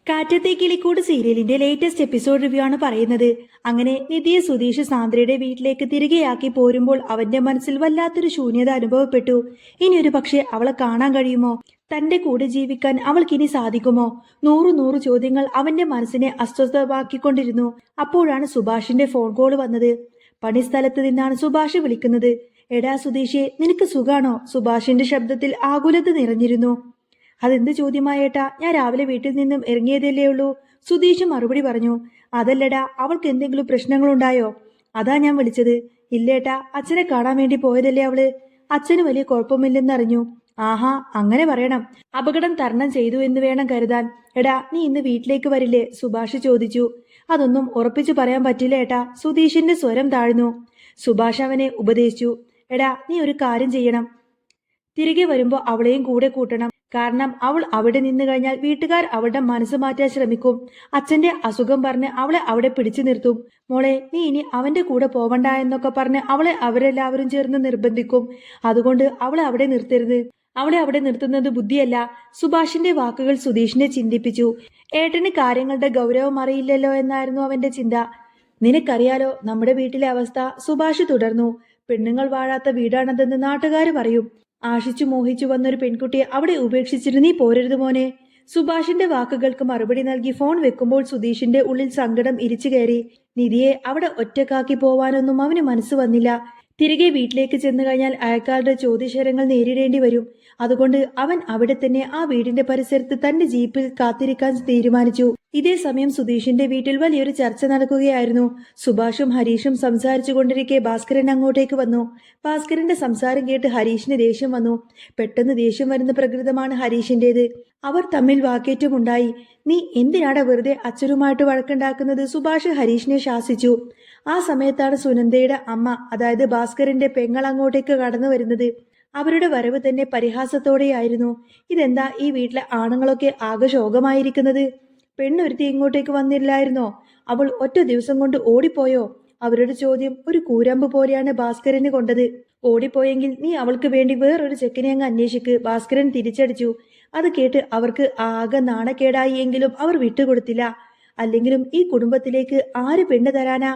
കാറ്റത്തെ കിളിക്കൂട് സീരിയലിന്റെ latest episode review ആണ് പറയുന്നത്. അങ്ങനെ നിധിയെ സുധീഷ് സാന്ദ്രയുടെ വീട്ടിലേക്ക് തിരികെയാക്കി പോരുമ്പോൾ അവന്റെ മനസ്സിൽ വല്ലാത്തൊരു ശൂന്യത അനുഭവപ്പെട്ടു. ഇനി ഒരു പക്ഷേ അവളെ കാണാൻ കഴിയുമോ? തന്റെ കൂടെ ജീവിക്കാൻ അവൾക്കിനി സാധിക്കുമോ? നൂറു ചോദ്യങ്ങൾ അവന്റെ മനസ്സിനെ അസ്വസ്ഥമാക്കിക്കൊണ്ടിരുന്നു. അപ്പോഴാണ് സുഭാഷിന്റെ ഫോൺ കോൾ വന്നത്. പണിസ്ഥലത്ത് നിന്നാണ് സുഭാഷ് വിളിക്കുന്നത്. എടാ സുധീഷേ, നിനക്ക് സുഖാണോ? സുഭാഷിന്റെ ശബ്ദത്തിൽ ആകുലത നിറഞ്ഞിരുന്നു. അതെന്ത് ചോദ്യമായേട്ടാ, ഞാൻ രാവിലെ വീട്ടിൽ നിന്നും ഇറങ്ങിയതല്ലേ ഉള്ളൂ. സുധീഷ് മറുപടി പറഞ്ഞു. അതല്ലടാ, അവൾക്ക് എന്തെങ്കിലും പ്രശ്നങ്ങളുണ്ടായോ? അതാ ഞാൻ വിളിച്ചത്. ഇല്ലേട്ടാ, അച്ഛനെ കാണാൻ വേണ്ടി പോയതല്ലേ അവള്. അച്ഛന് വലിയ കുഴപ്പമില്ലെന്നറിഞ്ഞു. ആഹാ, അങ്ങനെ പറയണം. അപകടം തരണം ചെയ്തു എന്ന് വേണം കരുതാൻ. എടാ, നീ ഇന്ന് വീട്ടിലേക്ക് വരില്ലേ? സുഭാഷ് ചോദിച്ചു. അതൊന്നും ഉറപ്പിച്ചു പറയാൻ പറ്റില്ല ഏട്ടാ. സുധീഷിന്റെ സ്വരം താഴ്ന്നു. സുഭാഷ് അവനെ ഉപദേശിച്ചു. എടാ, നീ ഒരു കാര്യം ചെയ്യണം. തിരികെ വരുമ്പോ അവളെയും കൂടെ കൂട്ടണം. കാരണം അവൾ അവിടെ നിന്ന് കഴിഞ്ഞാൽ വീട്ടുകാർ അവളുടെ മനസ്സ് മാറ്റാൻ ശ്രമിക്കും. അച്ഛന്റെ അസുഖം പറഞ്ഞ് അവളെ അവിടെ പിടിച്ചു നിർത്തും. മോളെ, നീ ഇനി അവന്റെ കൂടെ പോവണ്ട എന്നൊക്കെ പറഞ്ഞ് അവളെ അവരെല്ലാവരും ചേർന്ന് നിർബന്ധിക്കും. അതുകൊണ്ട് അവളെ അവിടെ നിർത്തരുത്. അവളെ അവിടെ നിർത്തുന്നത് ബുദ്ധിയല്ല. സുഭാഷിന്റെ വാക്കുകൾ സുധീഷിനെ ചിന്തിപ്പിച്ചു. ഏട്ടന് കാര്യങ്ങളുടെ ഗൗരവം അറിയില്ലല്ലോ എന്നായിരുന്നു അവന്റെ ചിന്ത. നിനക്കറിയാലോ നമ്മുടെ വീട്ടിലെ അവസ്ഥ. സുഭാഷ് തുടർന്നു. പെണ്ണുങ്ങൾ വാഴാത്ത വീടാണതെന്ന് നാട്ടുകാർ പറയും. ആശിച്ചു മോഹിച്ചു വന്നൊരു പെൺകുട്ടിയെ അവിടെ ഉപേക്ഷിച്ചിട്ട് നീ പോരരുത് മോനെ. സുഭാഷിന്റെ വാക്കുകൾക്ക് മറുപടി നൽകി ഫോൺ വെക്കുമ്പോൾ സുധീഷിന്റെ ഉള്ളിൽ സങ്കടം ഇരിച്ചു കയറി. നിധിയെ അവിടെ ഒറ്റക്കാക്കി പോവാനൊന്നും അവന് മനസ്സ് വന്നില്ല. തിരികെ വീട്ടിലേക്ക് ചെന്നു കഴിഞ്ഞാൽ അയൽക്കാരുടെ ചോദ്യശരങ്ങൾ നേരിടേണ്ടി വരും. അതുകൊണ്ട് അവൻ അവിടെ തന്നെ ആ വീടിന്റെ പരിസരത്ത് തന്റെ ജീപ്പിൽ കാത്തിരിക്കാൻ തീരുമാനിച്ചു. ഇതേ സമയം സുധീഷിന്റെ വീട്ടിൽ വലിയൊരു ചർച്ച നടക്കുകയായിരുന്നു. സുഭാഷും ഹരീഷും സംസാരിച്ചു കൊണ്ടിരിക്കെ ഭാസ്കരൻ അങ്ങോട്ടേക്ക് വന്നു. ഭാസ്കരന്റെ സംസാരം കേട്ട് ഹരീഷിന് ദേഷ്യം വന്നു. പെട്ടെന്ന് ദേഷ്യം വരുന്ന പ്രകൃതമാണ് ഹരീഷിന്റേത്. അവർ തമ്മിൽ വാക്കേറ്റമുണ്ടായി. നീ എന്തിനാണ് വെറുതെ അച്ഛനുമായിട്ട് വഴക്കുണ്ടാക്കുന്നത്? സുഭാഷ് ഹരീഷിനെ ശാസിച്ചു. ആ സമയത്താണ് സുനന്ദയുടെ അമ്മ, അതായത് ഭാസ്കരന്റെ പെങ്ങൾ അങ്ങോട്ടേക്ക് കടന്നു വരുന്നത്. അവരുടെ വരവ് തന്നെ പരിഹാസത്തോടെയായിരുന്നു. ഇതെന്താ ഈ വീട്ടിലെ ആണുങ്ങളൊക്കെ ആകെ ശോകമായിരിക്കുന്നത്? പെണ്ണൊരുത്തി ഇങ്ങോട്ടേക്ക് വന്നില്ലായിരുന്നോ? അവൾ ഒറ്റ ദിവസം കൊണ്ട് ഓടിപ്പോയോ? അവരുടെ ചോദ്യം ഒരു കൂരമ്പ് പോലെയാണ് ഭാസ്കരന് കൊണ്ടത്. ഓടിപ്പോയെങ്കിൽ നീ അവൾക്ക് വേണ്ടി വേറൊരു ചെക്കനെ അങ്ങ് അന്വേഷിക്ക്. ഭാസ്കരൻ തിരിച്ചടിച്ചു. അത് കേട്ട് അവർക്ക് ആകെ നാണക്കേടായി. എങ്കിലും അവർ വിട്ടുകൊടുത്തില്ല. അല്ലെങ്കിലും ഈ കുടുംബത്തിലേക്ക് ആര് പെണ്ണ് തരാനാ?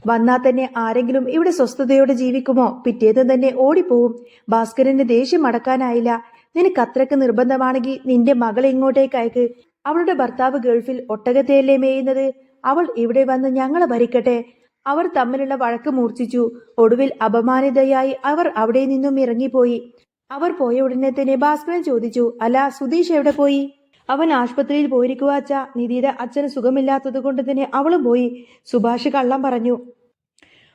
വന്നാൽ തന്നെ ആരെങ്കിലും ഇവിടെ സ്വസ്ഥതയോടെ ജീവിക്കുമോ? പിറ്റേന്ന് തന്നെ ഓടിപ്പോവും. ഭാസ്കരന്റെ ദേഷ്യം അടക്കാനായില്ല. നിനക്ക് അത്രക്ക് നിർബന്ധമാണെങ്കിൽ നിന്റെ മകളെ ഇങ്ങോട്ടേക്ക് അയക്ക്. അവളുടെ ഭർത്താവ് ഗൾഫിൽ ഒട്ടകത്തെയല്ലേ മേയുന്നത്. അവൾ ഇവിടെ വന്ന് ഞങ്ങളെ ഭരിക്കട്ടെ. അവർ തമ്മിലുള്ള വഴക്ക് മൂർച്ഛിച്ചു. ഒടുവിൽ അപമാനിതയായി അവർ അവിടെ നിന്നും ഇറങ്ങിപ്പോയി. അവർ പോയ ഉടനെ തന്നെ ഭാസ്കരൻ ചോദിച്ചു, അല്ല, സുധീഷ് എവിടെ പോയി? അവൻ ആശുപത്രിയിൽ പോയിരിക്കുക അച്ഛാ. നിധിയുടെ അച്ഛന് സുഖമില്ലാത്തത് കൊണ്ട് തന്നെ അവളും പോയി. സുഭാഷ് കള്ളം പറഞ്ഞു.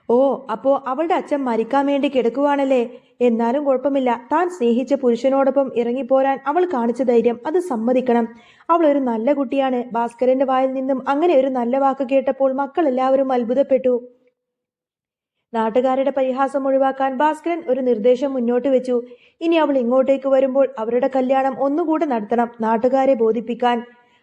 ഓ, അപ്പോ അവളുടെ അച്ഛൻ മരിക്കാൻ വേണ്ടി കിടക്കുവാണല്ലേ? എന്നാലും കുഴപ്പമില്ല. താൻ സ്നേഹിച്ച പുരുഷനോടൊപ്പം ഇറങ്ങിപ്പോരാൻ അവൾ കാണിച്ച ധൈര്യം, അത് സമ്മതിക്കണം. അവൾ ഒരു നല്ല കുട്ടിയാണ്. ഭാസ്കരന്റെ വായിൽ നിന്നും അങ്ങനെ ഒരു നല്ല വാക്ക് കേട്ടപ്പോൾ മക്കൾ എല്ലാവരും അത്ഭുതപ്പെട്ടു. നാട്ടുകാരുടെ പരിഹാസം ഒഴിവാക്കാൻ ഭാസ്കരൻ ഒരു നിർദ്ദേശം മുന്നോട്ട് വെച്ചു. ഇനി അവൾ ഇങ്ങോട്ടേക്ക് വരുമ്പോൾ അവരുടെ കല്യാണം ഒന്നുകൂടെ നടത്തണം, നാട്ടുകാരെ ബോധിപ്പിക്കാൻ.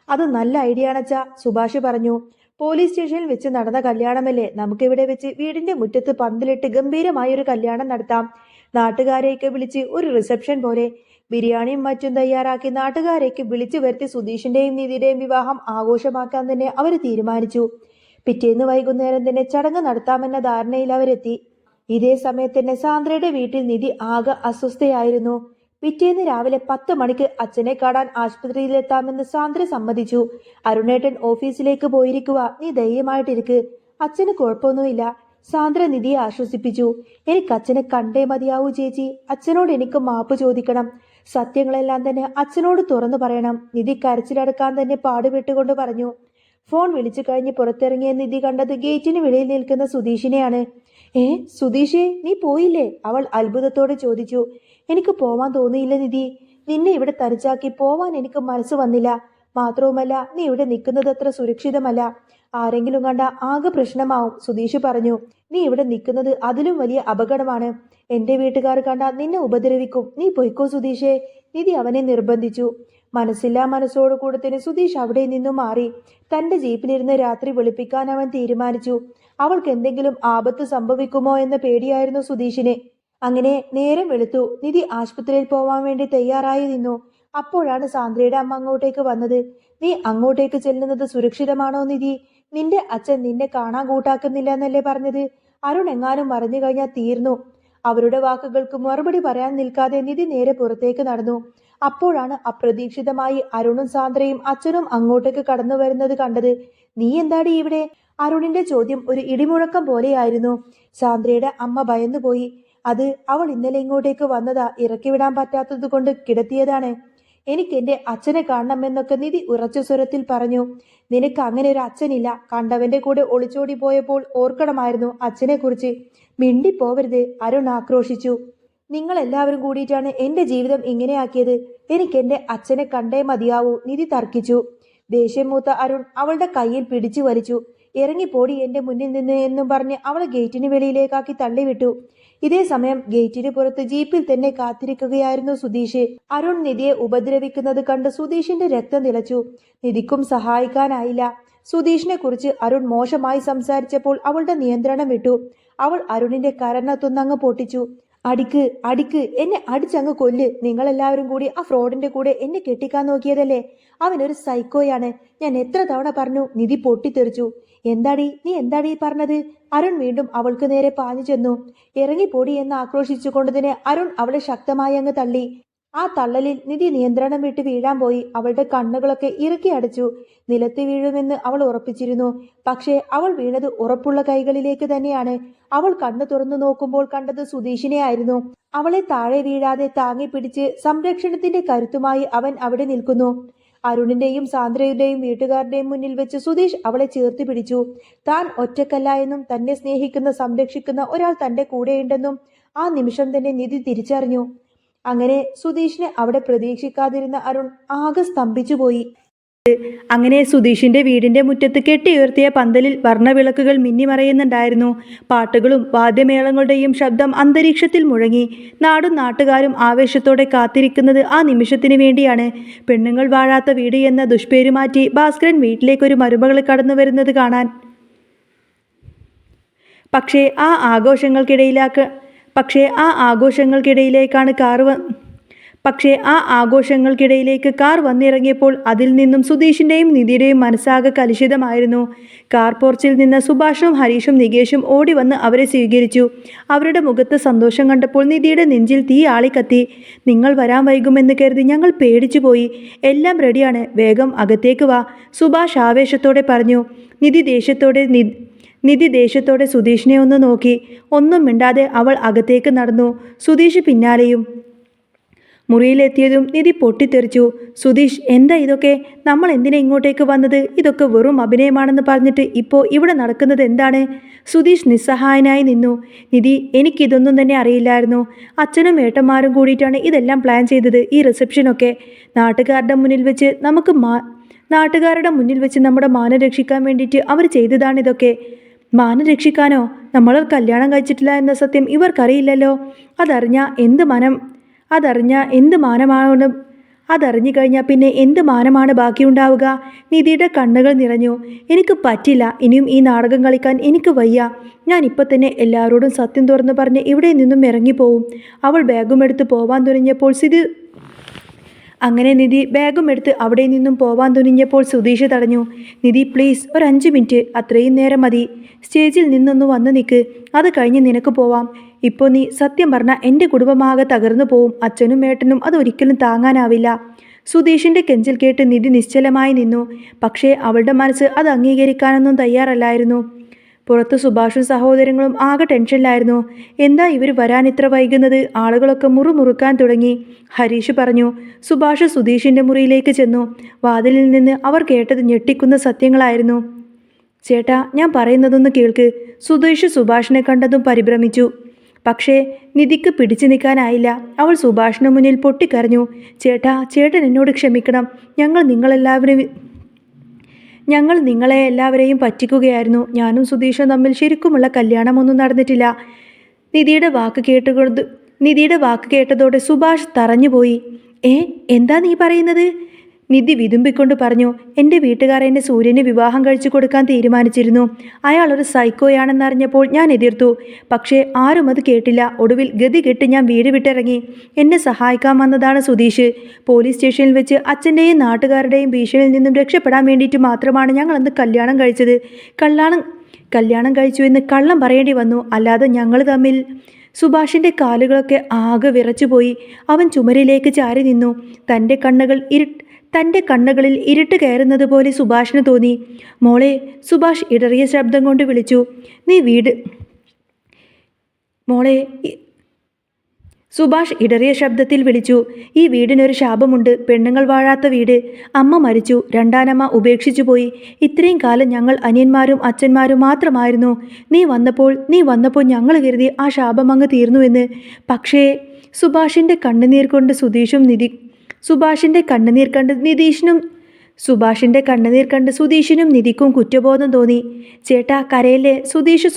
അത് നല്ല ഐഡിയ ആണച്ചാ, സുഭാഷ് പറഞ്ഞു. പോലീസ് സ്റ്റേഷനിൽ വെച്ച് നടന്ന കല്യാണമല്ലേ? നമുക്കിവിടെ വെച്ച് വീടിന്റെ മുറ്റത്ത് പന്തലിട്ട് ഗംഭീരമായൊരു കല്യാണം നടത്താം. നാട്ടുകാരെയൊക്കെ വിളിച്ച് ഒരു റിസപ്ഷൻ പോലെ ബിരിയാണിയും മറ്റും തയ്യാറാക്കി നാട്ടുകാരെയൊക്കെ വിളിച്ചു വരുത്തി സുധീഷിന്റെയും നിധിയുടെയും വിവാഹം ആഘോഷമാക്കാൻ തന്നെ അവർ തീരുമാനിച്ചു. പിറ്റേന്ന് വൈകുന്നേരം തന്നെ ചടങ്ങ് നടത്താമെന്ന ധാരണയിൽ അവരെത്തി. ഇതേ സമയത്ത് തന്നെ സാന്ദ്രയുടെ വീട്ടിൽ നിധി ആകെ അസ്വസ്ഥയായിരുന്നു. പിറ്റേന്ന് രാവിലെ 10 മണിക്ക് അച്ഛനെ കാണാൻ ആശുപത്രിയിലെത്താമെന്ന് സാന്ദ്ര സമ്മതിച്ചു. അരുണേട്ടൻ ഓഫീസിലേക്ക് പോയിരിക്കുക, നീ ധൈര്യമായിട്ടിരിക്ക്. അച്ഛന് കുഴപ്പമൊന്നുമില്ല. സാന്ദ്ര നിധിയെ ആശ്വസിപ്പിച്ചു. എനിക്ക് അച്ഛനെ കണ്ടേ മതിയാവൂ ചേച്ചി. അച്ഛനോട് എനിക്ക് മാപ്പ് ചോദിക്കണം. സത്യങ്ങളെല്ലാം തന്നെ അച്ഛനോട് തുറന്നു പറയണം. നിധി കരച്ചിലടക്കാൻ തന്നെ പാടുപെട്ടുകൊണ്ട് പറഞ്ഞു. ഫോൺ വിളിച്ചു കഴിഞ്ഞ് പുറത്തിറങ്ങിയ നിധി കണ്ടത് ഗേറ്റിന് വെളിയിൽ നിൽക്കുന്ന സുധീഷിനെയാണ്. സുധീഷേ, നീ പോയില്ലേ? അവൾ അത്ഭുതത്തോടെ ചോദിച്ചു. എനിക്ക് പോവാൻ തോന്നിയില്ല നിധി. നിന്നെ ഇവിടെ തനിച്ചാക്കി പോവാൻ എനിക്ക് മനസ്സ് വന്നില്ല. മാത്രവുമല്ല, നീ ഇവിടെ നിൽക്കുന്നത് അത്ര സുരക്ഷിതമല്ല. ആരെങ്കിലും കണ്ട ആകെ പ്രശ്നമാവും, സുധീഷ് പറഞ്ഞു. നീ ഇവിടെ നിൽക്കുന്നത് അതിലും വലിയ അപകടമാണ്. എന്റെ വീട്ടുകാർ കണ്ട നിന്നെ ഉപദ്രവിക്കും. നീ പൊയ്ക്കോ സുധീഷേ, നിധി അവനെ നിർബന്ധിച്ചു. മനസ്സില്ലാ മനസ്സോടു കൂടെ തന്നെ സുധീഷ് അവിടെ നിന്നും മാറി. തന്റെ ജീപ്പിലിരുന്ന് രാത്രി വെളുപ്പിക്കാൻ അവൻ തീരുമാനിച്ചു. അവൾക്ക് എന്തെങ്കിലും ആപത്ത് സംഭവിക്കുമോ എന്ന പേടിയായിരുന്നു സുധീഷിന്. അങ്ങനെ നേരം വെളുത്തു. നിധി ആശുപത്രിയിൽ പോവാൻ വേണ്ടി തയ്യാറായി നിന്നു. അപ്പോഴാണ് സാന്ദ്രയുടെ അമ്മ അങ്ങോട്ടേക്ക് വന്നത്. നീ അങ്ങോട്ടേക്ക് ചെല്ലുന്നത് സുരക്ഷിതമാണോ നിധി? നിന്റെ അച്ഛൻ നിന്നെ കാണാൻ കൂട്ടാക്കുന്നില്ല എന്നല്ലേ പറഞ്ഞത്? അരുൺ എങ്ങാനും മറിഞ്ഞു കഴിഞ്ഞാൽ തീർന്നു. അവരുടെ വാക്കുകൾക്ക് മറുപടി പറയാൻ നിൽക്കാതെ നിധി നേരെ പുറത്തേക്ക് നടന്നു. അപ്പോഴാണ് അപ്രതീക്ഷിതമായി അരുണും സാന്ദ്രയും അച്ഛനും അങ്ങോട്ടേക്ക് കടന്നു വരുന്നത് കണ്ടത്. നീ എന്താടി ഇവിടെ? അരുണിന്റെ ചോദ്യം ഒരു ഇടിമുഴക്കം പോലെയായിരുന്നു. സാന്ദ്രയുടെ അമ്മ ഭയന്നുപോയി. അത് അവൾ ഇന്നലെ ഇങ്ങോട്ടേക്ക് വന്നതാ, ഇറക്കിവിടാൻ പറ്റാത്തത് കൊണ്ട് കിടത്തിയതാണ്. എനിക്ക് എന്റെ അച്ഛനെ കാണണമെന്നൊക്കെ നിധി ഉറച്ച സ്വരത്തിൽ പറഞ്ഞു. നിനക്ക് അങ്ങനെ ഒരു അച്ഛനില്ല. കണ്ടവന്റെ കൂടെ ഒളിച്ചോടി പോയപ്പോൾ ഓർക്കണമായിരുന്നു അച്ഛനെ കുറിച്ച്. മിണ്ടിപ്പോവരുത്, അരുൺ ആക്രോശിച്ചു. നിങ്ങൾ എല്ലാവരും കൂടിയിട്ടാണ് എന്റെ ജീവിതം ഇങ്ങനെയാക്കിയത്. എനിക്ക് എന്റെ അച്ഛനെ കണ്ടേ മതിയാവൂ, നിധി തർക്കിച്ചു. ദേഷ്യം മൂത്ത അരുൺ അവളുടെ കയ്യിൽ പിടിച്ചു വലിച്ചു. ഇറങ്ങിപ്പോടി എന്റെ മുന്നിൽ നിന്ന് എന്നും പറഞ്ഞ് അവളെ ഗേറ്റിന് വെളിയിലേക്കാക്കി തള്ളിവിട്ടു. ഇതേ സമയം ഗേറ്റിന് പുറത്ത് ജീപ്പിൽ തന്നെ കാത്തിരിക്കുകയായിരുന്നു സുധീഷ്. അരുൺ നിധിയെ ഉപദ്രവിക്കുന്നത് കണ്ട് സുധീഷിന്റെ രക്തം തിളച്ചു. നിധിക്കും സഹായിക്കാനായില്ല. സുധീഷിനെ കുറിച്ച് അരുൺ മോശമായി സംസാരിച്ചപ്പോൾ അവളുടെ നിയന്ത്രണം വിട്ടു. അവൾ അരുണിന്റെ കരണത്തൊന്നങ്ങ് പൊട്ടിച്ചു. അടിക്ക് അടിക്ക്, എന്നെ അടിച്ചങ്ങ് കൊല്ല്. നിങ്ങളെല്ലാവരും കൂടി ആ ഫ്രോഡിന്റെ കൂടെ എന്നെ കെട്ടിക്കാൻ നോക്കിയതല്ലേ? അവനൊരു സൈക്കോയാണ്. ഞാൻ എത്ര തവണ പറഞ്ഞു? നിധി പൊട്ടിത്തെറിച്ചു. നീ എന്താടി പറഞ്ഞത്? അരുൺ വീണ്ടും അവൾക്ക് നേരെ പാഞ്ഞു ചെന്നു. ഇറങ്ങിപ്പോടി എന്ന് ആക്രോശിച്ചുകൊണ്ട് തന്നെ അരുൺ അവളെ ശക്തമായി അങ്ങ് തള്ളി. ആ തള്ളലിൽ നിധി നിയന്ത്രണം വിട്ട് വീഴാൻ പോയി. അവളുടെ കണ്ണുകളൊക്കെ ഇറുക്കി അടച്ചു. നിലത്ത് വീഴുമെന്ന് അവൾ ഉറപ്പിച്ചിരുന്നു. പക്ഷേ അവൾ വീണത് ഉറപ്പുള്ള കൈകളിലേക്ക് തന്നെയാണ്. അവൾ കണ്ണു തുറന്നു നോക്കുമ്പോൾ കണ്ടത് സുധീഷിനെ ആയിരുന്നു. അവളെ താഴെ വീഴാതെ താങ്ങി പിടിച്ച് സംരക്ഷണത്തിന്റെ കരുത്തുമായി അവൻ അവിടെ നിൽക്കുന്നു. അരുണിന്റെയും സാന്ദ്രയുടെയും വീട്ടുകാരുടെയും മുന്നിൽ വെച്ച് സുധീഷ് അവളെ ചേർത്ത് പിടിച്ചു. താൻ ഒറ്റക്കല്ല എന്നും തന്നെ സ്നേഹിക്കുന്ന സംരക്ഷിക്കുന്ന ഒരാൾ തന്റെ കൂടെയുണ്ടെന്നും ആ നിമിഷം തന്നെ നിധി തിരിച്ചറിഞ്ഞു. അങ്ങനെ സുധീഷിനെ അവിടെ പ്രതീക്ഷിക്കാതിരുന്ന അരുൺ ആകെ സ്തംഭിച്ചുപോയി. അങ്ങനെ സുധീഷിന്റെ വീടിന്റെ മുറ്റത്ത് കെട്ടിയുയർത്തിയ പന്തലിൽ വർണ്ണവിളക്കുകൾ മിന്നിമറയുന്നുണ്ടായിരുന്നു. പാട്ടുകളും വാദ്യമേളങ്ങളുടെയും ശബ്ദം അന്തരീക്ഷത്തിൽ മുഴങ്ങി. നാടും നാട്ടുകാരും ആവേശത്തോടെ കാത്തിരിക്കുന്നത് ആ നിമിഷത്തിന് വേണ്ടിയാണ്. പെണ്ണുങ്ങൾ വാഴാത്ത വീട് എന്ന ദുഷ്പേര് മാറ്റി ഭാസ്കരൻ വീട്ടിലേക്കൊരു മരുമകൾ കടന്നു വരുന്നത് കാണാൻ. പക്ഷേ ആ ആഘോഷങ്ങൾക്കിടയിലേക്ക് കാർ വന്നിറങ്ങിയപ്പോൾ അതിൽ നിന്നും സുധീഷിന്റെയും നിധിയുടെയും മനസ്സാകെ കലുഷിതമായിരുന്നു. കാർ പോർച്ചിൽ നിന്ന് സുഭാഷും ഹരീഷും നികേഷും ഓടി വന്ന് അവരെ സ്വീകരിച്ചു. അവരുടെ മുഖത്ത് സന്തോഷം കണ്ടപ്പോൾ നിധിയുടെ നെഞ്ചിൽ തീ ആളിക്കത്തി. നിങ്ങൾ വരാൻ വൈകുമെന്ന് കരുതി ഞങ്ങൾ പേടിച്ചുപോയി. എല്ലാം റെഡിയാണ്, വേഗം അകത്തേക്ക് വാ, സുഭാഷ് ആവേശത്തോടെ പറഞ്ഞു. നിധി ദേഷ്യത്തോടെ സുധീഷിനെ ഒന്ന് നോക്കി. ഒന്നും മിണ്ടാതെ അവൾ അകത്തേക്ക് നടന്നു. സുധീഷ് പിന്നാലെയും. മുറിയിലെത്തിയതും നിധി പൊട്ടിത്തെറിച്ചു. സുധീഷ്, എന്താ ഇതൊക്കെ? നമ്മൾ എന്തിനാ ഇങ്ങോട്ടേക്ക് വന്നത്? ഇതൊക്കെ വെറും അഭിനയമാണെന്ന് പറഞ്ഞിട്ട് ഇപ്പോൾ ഇവിടെ നടക്കുന്നത് എന്താണ്? സുധീഷ് നിസ്സഹായനായി നിന്നു. നിധി, എനിക്കിതൊന്നും തന്നെ അറിയില്ലായിരുന്നു. അച്ഛനും ഏട്ടന്മാരും കൂടിയിട്ടാണ് ഇതെല്ലാം പ്ലാൻ ചെയ്തത്. ഈ റിസപ്ഷനൊക്കെ നാട്ടുകാരുടെ മുന്നിൽ വെച്ച് നമ്മുടെ മാനം രക്ഷിക്കാൻ വേണ്ടിയിട്ട് അവർ ചെയ്തതാണിതൊക്കെ. മാനം രക്ഷിക്കാനോ? നമ്മൾ കല്യാണം കഴിച്ചിട്ടില്ല എന്ന സത്യം ഇവർക്കറിയില്ലല്ലോ. അതറിഞ്ഞു കഴിഞ്ഞാൽ പിന്നെ എന്ത് മാനമാണ് ബാക്കിയുണ്ടാവുക? നിധിയുടെ കണ്ണുകൾ നിറഞ്ഞു. എനിക്ക് പറ്റില്ല, ഇനിയും ഈ നാടകം കളിക്കാൻ എനിക്ക് വയ്യ. ഞാൻ ഇപ്പം തന്നെ എല്ലാവരോടും സത്യം തുറന്നു പറഞ്ഞ് ഇവിടെ നിന്നും ഇറങ്ങിപ്പോവും. അവൾ ബാഗുമെടുത്ത് പോവാൻ തുനിഞ്ഞപ്പോൾ നിധി ബാഗും എടുത്ത് അവിടെ നിന്നും പോവാൻ തുനിഞ്ഞപ്പോൾ സുധീഷ് തടഞ്ഞു. നിധി, പ്ലീസ്, ഒരു 5 മിനിറ്റ്, അത്രയും നേരം മതി. സ്റ്റേജിൽ നിന്നൊന്ന് വന്ന് നിൽക്ക്, അത് കഴിഞ്ഞ് നിനക്ക് പോവാം. ഇപ്പോൾ നീ സത്യം പറഞ്ഞാൽ എൻ്റെ കുടുംബമാകെ തകർന്നു പോവും. അച്ഛനും ഏട്ടനും അതൊരിക്കലും താങ്ങാനാവില്ല. സുധീഷിൻ്റെ കെഞ്ചൽ കേട്ട് നിധി നിശ്ചലമായി നിന്നു. പക്ഷേ അവളുടെ മനസ്സ് അത് അംഗീകരിക്കാനൊന്നും തയ്യാറല്ലായിരുന്നു. പുറത്ത് സുഭാഷും സഹോദരങ്ങളും ആകെ ടെൻഷനിലായിരുന്നു. എന്താ ഇവർ വരാൻ ഇത്ര വൈകുന്നത്? ആളുകളൊക്കെ മുറുമുറുക്കാൻ തുടങ്ങി. ഹരീഷ് പറഞ്ഞു. സുഭാഷ് സുധീഷിൻ്റെ മുറിയിലേക്ക് ചെന്നു. വാതിലിൽ നിന്ന് അവർ കേട്ടത് ഞെട്ടിക്കുന്ന സത്യങ്ങളായിരുന്നു. ചേട്ടാ, ഞാൻ പറയുന്നതൊന്ന് കേൾക്ക്. സുധീഷ് സുഭാഷിനെ കണ്ടതും പരിഭ്രമിച്ചു. പക്ഷേ നിധിക്ക് പിടിച്ചു നിൽക്കാനായില്ല. അവൾ സുഭാഷിന് മുന്നിൽ പൊട്ടിക്കരഞ്ഞു. ചേട്ടൻ എന്നോട് ക്ഷമിക്കണം. ഞങ്ങൾ നിങ്ങളെ എല്ലാവരെയും പറ്റിക്കുകയായിരുന്നു. ഞാനും സുധീഷും തമ്മിൽ ശരിക്കുമുള്ള കല്യാണമൊന്നും നടന്നിട്ടില്ല. നിധിയുടെ വാക്ക് കേട്ടതോടെ സുഭാഷ് തറഞ്ഞുപോയി. എന്താ നീ പറയുന്നത്? നിധി വിതുമ്പിക്കൊണ്ട് പറഞ്ഞു. എൻ്റെ വീട്ടുകാർ എന്നെ സൂര്യന് വിവാഹം കഴിച്ചു കൊടുക്കാൻ തീരുമാനിച്ചിരുന്നു. അയാൾ ഒരു സൈക്കോയാണെന്നറിഞ്ഞപ്പോൾ ഞാൻ എതിർത്തു. പക്ഷേ ആരും അത് കേട്ടില്ല. ഒടുവിൽ ഗതി കെട്ട് ഞാൻ വീട് വിട്ടിറങ്ങി. എന്നെ സഹായിക്കാൻ വന്നതാണ് സുധീഷ്. പോലീസ് സ്റ്റേഷനിൽ വെച്ച് അച്ഛൻ്റെയും നാട്ടുകാരുടെയും ഭീഷണിയിൽ നിന്നും രക്ഷപ്പെടാൻ വേണ്ടിയിട്ട് മാത്രമാണ് ഞങ്ങളന്ന് കല്യാണം കഴിച്ചത്. കല്യാണം കഴിച്ചു എന്ന് കള്ളം പറയേണ്ടി വന്നു. അല്ലാതെ ഞങ്ങൾ തമ്മിൽ. സുഭാഷിൻ്റെ കാലുകളൊക്കെ ആകെ വിറച്ചുപോയി. അവൻ ചുമരിലേക്ക് ചാരി നിന്നു. തൻ്റെ കണ്ണുകളിൽ ഇരുട്ട് കയറുന്നത് പോലെ സുഭാഷിന് തോന്നി. മോളെ, സുഭാഷ് ഇടറിയ ശബ്ദം കൊണ്ട് വിളിച്ചു. മോളെ, സുഭാഷ് ഇടറിയ ശബ്ദത്തിൽ വിളിച്ചു. ഈ വീടിനൊരു ശാപമുണ്ട്. പെണ്ണുങ്ങൾ വാഴാത്ത വീട്. അമ്മ മരിച്ചു. രണ്ടാനമ്മ ഉപേക്ഷിച്ചു പോയി. ഇത്രയും കാലം ഞങ്ങൾ അനിയന്മാരും അച്ഛന്മാരും മാത്രമായിരുന്നു. നീ വന്നപ്പോൾ ഞങ്ങൾ കരുതി ആ ശാപം അങ്ങ് തീർന്നുവെന്ന്. പക്ഷേ സുഭാഷിൻ്റെ കണ്ണുനീർ കണ്ട് സുധീഷിനും നിധിക്കും കുറ്റബോധം തോന്നി. ചേട്ടാ കരയല്ലേ? സുധീഷ്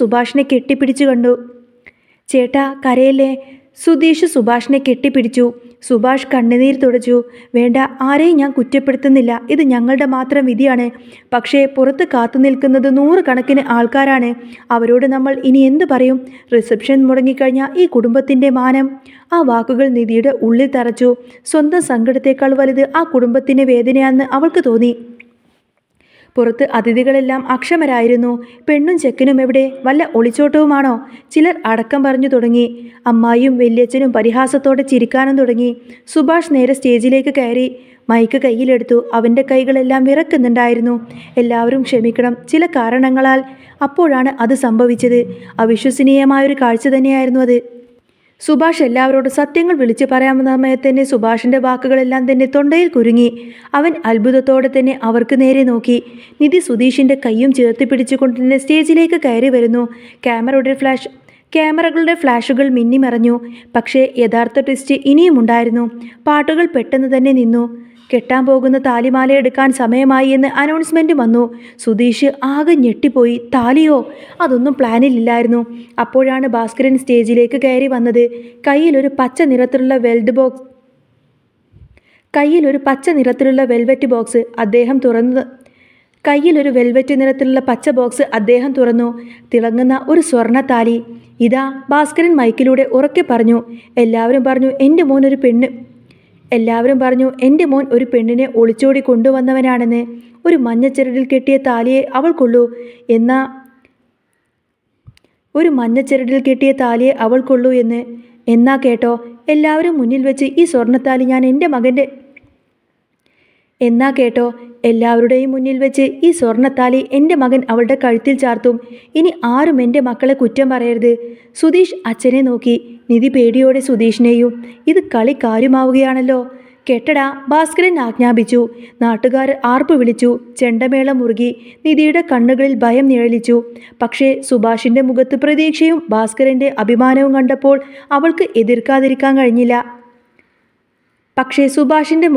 സുഭാഷിനെ കെട്ടിപ്പിടിച്ചു. സുഭാഷ് കണ്ണുനീർ തുടച്ചു. വേണ്ട, ആരെയും ഞാൻ കുറ്റപ്പെടുത്തുന്നില്ല. ഇത് ഞങ്ങളുടെ മാത്രം വിധിയാണ്. പക്ഷേ പുറത്ത് കാത്തു നിൽക്കുന്നത് 100 കണക്കിന് ആൾക്കാരാണ്. അവരോട് നമ്മൾ ഇനി എന്തു പറയും? റിസപ്ഷൻ മുടങ്ങിക്കഴിഞ്ഞാൽ ഈ കുടുംബത്തിൻ്റെ മാനം. ആ വാക്കുകൾ നിധിയുടെ ഉള്ളിൽ തറച്ചു. സ്വന്തം സങ്കടത്തേക്കാൾ വലുത് ആ കുടുംബത്തിൻ്റെ വേദനയാണെന്ന് അവൾക്ക് തോന്നി. പുറത്ത് അതിഥികളെല്ലാം അക്ഷമരായിരുന്നു. പെണ്ണും ചെക്കനും എവിടെ? വല്ല ഒളിച്ചോട്ടവുമാണോ? ചിലർ അടക്കം പറഞ്ഞു തുടങ്ങി. അമ്മായിയും വല്യച്ഛനും പരിഹാസത്തോടെ ചിരിക്കാനും തുടങ്ങി. സുഭാഷ് നേരെ സ്റ്റേജിലേക്ക് കയറി. മൈക്ക് കയ്യിലെടുത്തു. അവൻ്റെ കൈകളെല്ലാം വിറക്കുന്നുണ്ടായിരുന്നു. എല്ലാവരും ക്ഷമിക്കണം, ചില കാരണങ്ങളാൽ. അപ്പോഴാണ് അത് സംഭവിച്ചത്. അവിശ്വസനീയമായൊരു കാഴ്ച തന്നെയായിരുന്നു അത്. സുഭാഷ് എല്ലാവരോടും സത്യങ്ങൾ വിളിച്ചു പറയാമെന്ന സമയത്ത് തന്നെ സുഭാഷിൻ്റെ വാക്കുകളെല്ലാം തന്നെ തൊണ്ടയിൽ കുരുങ്ങി. അവൻ അത്ഭുതത്തോടെ തന്നെ അവർക്ക് നേരെ നോക്കി. നിധി സുധീഷിൻ്റെ കൈയും ചേർത്ത് പിടിച്ചുകൊണ്ട് തന്നെ സ്റ്റേജിലേക്ക് കയറി വരുന്നു. ക്യാമറകളുടെ ഫ്ലാഷുകൾ മിന്നിമറഞ്ഞു. പക്ഷേ യഥാർത്ഥ ട്വിസ്റ്റ് ഇനിയും ഉണ്ടായിരുന്നു. പാട്ടുകൾ പെട്ടെന്ന് തന്നെ നിന്നു. കെട്ടാൻ പോകുന്ന താലിമാല എടുക്കാൻ സമയമായി എന്ന് അനൗൺസ്മെൻറ്റ് വന്നു. സുധീഷ് ആകെ ഞെട്ടിപ്പോയി. താലിയോ? അതൊന്നും പ്ലാനിലില്ലായിരുന്നു. അപ്പോഴാണ് ഭാസ്കരൻ സ്റ്റേജിലേക്ക് കയറി വന്നത്. കയ്യിലൊരു പച്ച നിറത്തിലുള്ള വെൽവെറ്റ് ബോക്സ് അദ്ദേഹം തുറന്നു. തിളങ്ങുന്ന ഒരു സ്വർണ്ണത്താലി. ഇതാ, ഭാസ്കരൻ മൈക്കിലൂടെ ഉറക്കെ പറഞ്ഞു. എല്ലാവരും പറഞ്ഞു എൻ്റെ മോൻ ഒരു പെണ്ണിനെ ഒളിച്ചോടി കൊണ്ടുവന്നവനാണെന്ന്. ഒരു മഞ്ഞച്ചരടിൽ കെട്ടിയ താലിയെ അവൾക്കുള്ളൂ എന്ന്. എന്നാ കേട്ടോ, എല്ലാവരും മുന്നിൽ വെച്ച് ഈ സ്വർണ്ണത്താലി ഞാൻ എല്ലാവരുടെയും മുന്നിൽ വെച്ച് ഈ സ്വർണ്ണത്താലി എൻ്റെ മകൻ അവളുടെ കഴുത്തിൽ ചാർത്തും. ഇനി ആരും എൻ്റെ മക്കളെ കുറ്റം പറയരുത്. സുധീഷ് അച്ഛനെ നോക്കി. നിധി പേടിയോടെ സുധീഷിനെയും. ഇത് കളി കാര്യമാവുകയാണല്ലോ. കെട്ടടാ, ഭാസ്കരൻ ആജ്ഞാപിച്ചു. നാട്ടുകാർ ആർപ്പ് വിളിച്ചു. ചെണ്ടമേളം മുറുകി. നിധിയുടെ കണ്ണുകളിൽ ഭയം നിഴലിച്ചു. പക്ഷേ സുഭാഷിൻ്റെ മുഖത്ത് പ്രതീക്ഷയും ഭാസ്കരൻ്റെ അഭിമാനവും കണ്ടപ്പോൾ അവൾക്ക് എതിർക്കാതിരിക്കാൻ കഴിഞ്ഞില്ല. പക്ഷേ സുഭാഷിൻ്റെ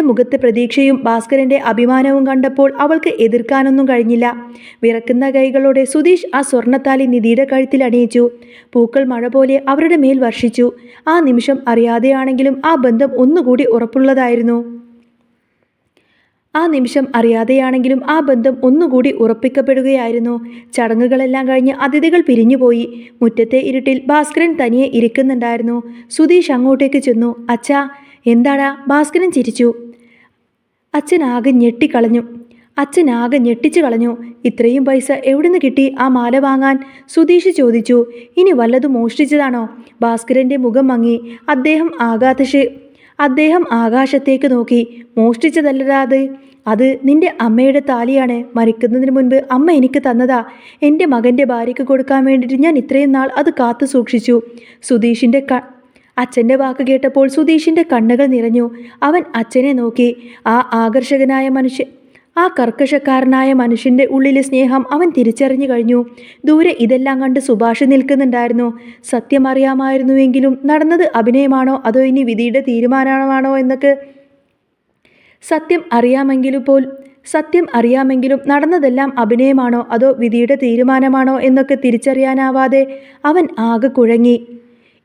മുഖത്ത് പ്രതീക്ഷയും ഭാസ്കരൻ്റെ അഭിമാനവും കണ്ടപ്പോൾ അവൾക്ക് എതിർക്കാനൊന്നും കഴിഞ്ഞില്ല. വിറക്കുന്ന കൈകളോടെ സുധീഷ് ആ സ്വർണ്ണത്താലി നിധിയുടെ കഴുത്തിൽ അണിയിച്ചു. പൂക്കൾ മഴ പോലെ അവരുടെ മേൽ വർഷിച്ചു. ആ നിമിഷം അറിയാതെയാണെങ്കിലും ആ ബന്ധം ഒന്നുകൂടി ഉറപ്പിക്കപ്പെടുകയായിരുന്നു. ചടങ്ങുകളെല്ലാം കഴിഞ്ഞ് അതിഥികൾ പിരിഞ്ഞുപോയി. മുറ്റത്തെ ഇരുട്ടിൽ ഭാസ്കരൻ തനിയെ ഇരിക്കുന്നുണ്ടായിരുന്നു. സുധീഷ് അങ്ങോട്ടേക്ക് ചെന്നു. അച്ഛാ, എന്താടാ? ഭാസ്കരൻ ചിരിച്ചു. അച്ഛനാകെ ഞെട്ടിച്ചു കളഞ്ഞു. ഇത്രയും പൈസ എവിടുന്ന് കിട്ടി ആ മാല വാങ്ങാൻ? സുധീഷ് ചോദിച്ചു. ഇനി വല്ലതും മോഷ്ടിച്ചതാണോ? ഭാസ്കരൻ്റെ മുഖം മങ്ങി. അദ്ദേഹം ആകാശത്തേക്ക് നോക്കി. മോഷ്ടിച്ചതല്ലടാ അത് നിന്റെ അമ്മയുടെ താലിയാണ്. മരിക്കുന്നതിന് മുൻപ് അമ്മ എനിക്ക് തന്നതാ. എൻ്റെ മകൻ്റെ ഭാര്യയ്ക്ക് കൊടുക്കാൻ വേണ്ടിയിട്ട് ഞാൻ ഇത്രയും നാൾ അത് കാത്തു സൂക്ഷിച്ചു. അച്ഛൻ്റെ വാക്ക് കേട്ടപ്പോൾ സുധീഷിൻ്റെ കണ്ണുകൾ നിറഞ്ഞു. അവൻ അച്ഛനെ നോക്കി. ആ കർക്കശക്കാരനായ മനുഷ്യൻ്റെ ഉള്ളിലെ സ്നേഹം അവൻ തിരിച്ചറിഞ്ഞു കഴിഞ്ഞു. ദൂരെ ഇതെല്ലാം കണ്ട് സുഭാഷ് നിൽക്കുന്നുണ്ടായിരുന്നു. സത്യം അറിയാമായിരുന്നുവെങ്കിലും നടന്നത് അഭിനയമാണോ അതോ ഇനി വിധിയുടെ തീരുമാനമാണോ എന്നൊക്കെ സത്യം അറിയാമെങ്കിലും നടന്നതെല്ലാം അഭിനയമാണോ അതോ വിധിയുടെ തീരുമാനമാണോ എന്നൊക്കെ തിരിച്ചറിയാനാവാതെ അവൻ ആകെ കുഴങ്ങി.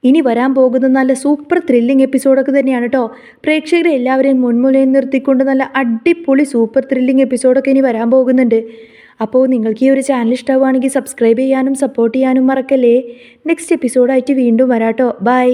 ഇനി വരാൻ പോകുന്ന നല്ല സൂപ്പർ ത്രില്ലിംഗ് എപ്പിസോഡൊക്കെ തന്നെയാണ് കേട്ടോ. പ്രേക്ഷകരെ എല്ലാവരെയും മുൻമുലയിൽ നിർത്തിക്കൊണ്ട് നല്ല അടിപൊളി സൂപ്പർ ത്രില്ലിംഗ് എപ്പിസോഡൊക്കെ ഇനി വരാൻ പോകുന്നുണ്ട്. അപ്പോൾ നിങ്ങൾക്ക് ഈ ഒരു ചാനൽ ഇഷ്ടമാവുകയാണെങ്കിൽ സബ്സ്ക്രൈബ് ചെയ്യാനും സപ്പോർട്ട് ചെയ്യാനും മറക്കല്ലേ. നെക്സ്റ്റ് എപ്പിസോഡായിട്ട് വീണ്ടും വരാട്ടോ. ബൈ.